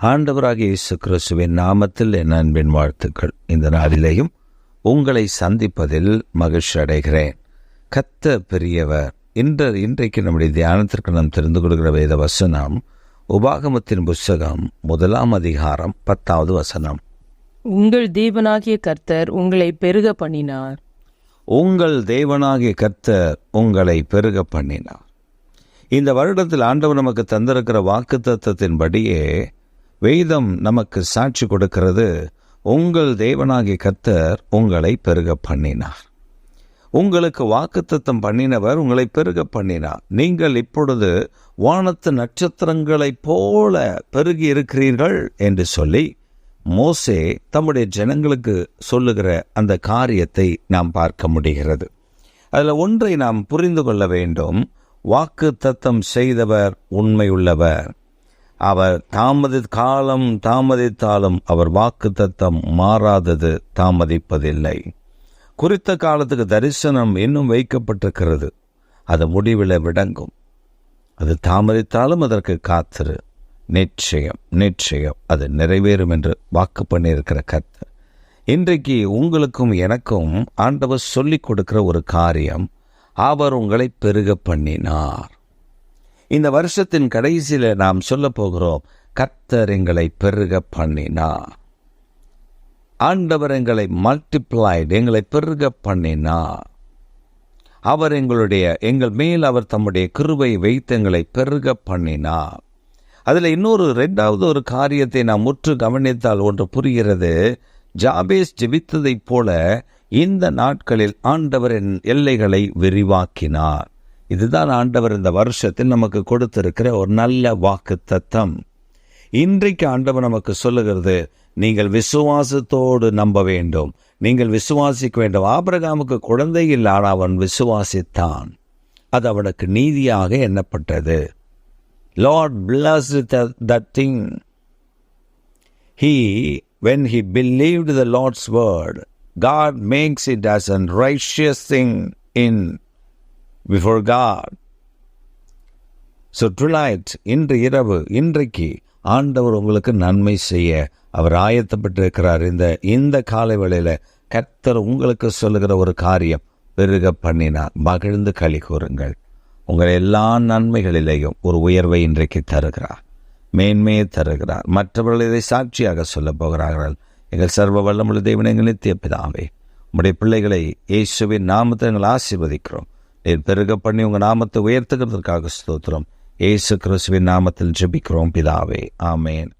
ஆண்டவராகிய இயேசு கிறிஸ்துவின் நாமத்தில் என் அன்பின் வாழ்த்துக்கள். இந்த நாளிலேயும் உங்களை சந்திப்பதில் மகிழ்ச்சி அடைகிறேன். கர்த்தர் பெரியவர். இன்றைக்கு நம்முடைய தியானத்திற்கு நாம் தெரிந்து கொள்கிற வேத வசனம் உபாகமத்தின் புஸ்தகம் 1 அதிகாரம் 10வது வசனம். உங்கள் தேவனாகிய கர்த்தர் உங்களை பெருக பண்ணினார். உங்கள் தேவனாகிய கர்த்தர் உங்களை பெருக பண்ணினார். இந்த வருடத்தில் ஆண்டவர் நமக்கு தந்திருக்கிற வாக்குத்தத்தத்தின்படியே வேதம் நமக்கு சாட்சி கொடுக்கிறது. உங்கள் தேவனாகிய கர்த்தர் உங்களை பெருக பண்ணினார். உங்களுக்கு வாக்குத்தத்தம் பண்ணினவர் உங்களை பெருக பண்ணினார். நீங்கள் இப்பொழுது வானத்து நட்சத்திரங்களைப் போல பெருகி இருக்கிறீர்கள் என்று சொல்லி மோசே தம்முடைய ஜனங்களுக்கு சொல்லுகிற அந்த காரியத்தை நாம் பார்க்க முடிகிறது. அதில் ஒன்றை நாம் புரிந்து கொள்ள வேண்டும். வாக்குத்தத்தம் செய்தவர் உண்மையுள்ளவர். அவர் தாமதித்தாலும் அவர் வாக்குத்தத்தம் மாறாதது, தாமதிப்பதில்லை. குறித்த காலத்துக்கு தரிசனம் இன்னும் வைக்கப்பட்டிருக்கிறது. அது முடிவில் விளங்கும். அது தாமதித்தாலும் அதற்கு காத்திரு. நிச்சயம் அது நிறைவேறும் என்று வாக்கு பண்ணியிருக்கிற கர்த்தர் இன்றைக்கு உங்களுக்கும் எனக்கும் ஆண்டவர் சொல்லிக் கொடுக்கிற ஒரு காரியம். அவர் உங்களை பெருக பண்ணினார். இந்த வருஷத்தின் கடைசியில் நாம் சொல்ல போகிறோம், கர்த்தர் எங்களை பெருக பண்ணினார். ஆண்டவர் எங்களை மல்டிப்ளைட், எங்களை பெருக பண்ணினார். அவர் எங்கள் மேல் அவர் தம்முடைய கிருபை வைத்து எங்களை பெருக பண்ணினார். அதில் இன்னொரு 2வது ஒரு காரியத்தை நாம் முற்று கவனித்தால் ஒன்று புரிகிறது. ஜாபேஸ் ஜெபித்ததைப் போல இந்த நாட்களில் ஆண்டவரின் எல்லைகளை விரிவாக்கினார். இதுதான் ஆண்டவர் இந்த வருஷத்தில் நமக்கு கொடுத்திருக்கிற ஒரு நல்ல வாக்குத்தத்தம். இன்றைக்கு ஆண்டவர் நமக்கு சொல்லுகிறது, நீங்கள் விசுவாசத்தோடு நம்ப வேண்டும், நீங்கள் விசுவாசிக்க வேண்டும். ஆபிரகாமுக்கு குழந்தை இல்லை, ஆனால் அவன் விசுவாசித்தான். அது அவனுக்கு நீதியாக எண்ணப்பட்டது. Lord blessed that thing. When he believed the Lord's word, God makes it as a righteous thing before God. So tonight, இன்றைக்கு ஆண்டவர் உங்களுக்கு நன்மை செய்ய அவர் ஆயத்தப்பட்டிருக்கிறார். இந்த காலை வேளையில் கர்த்தர் உங்களுக்கு சொல்லுகிற ஒரு காரியம், பெருக பண்ணினார். மகிழ்ந்து களி கூறுங்கள். உங்கள் எல்லா நன்மைகளிலேயும் ஒரு உயர்வை இன்றைக்கு தருகிறார், மேன்மையை தருகிறார். மற்றவர்கள் இதை சாட்சியாக சொல்ல போகிறார்கள். எங்கள் சர்வ வல்லமுள்ள தேவனே, எங்கள் நித்திய பிதாவே, உம்முடைய பிள்ளைகளை இயேசுவின் நாமத்தை நாங்கள் ஆசீர்வதிக்கிறோம். நீர் பெருக பண்ணி உங்கள் நாமத்தை உயர்த்துகிறதற்காக ஸ்தோத்திரம். இயேசு கிறிஸ்துவின் நாமத்தில் ஜெபிக்கிறோம் பிதாவே. ஆமேன்.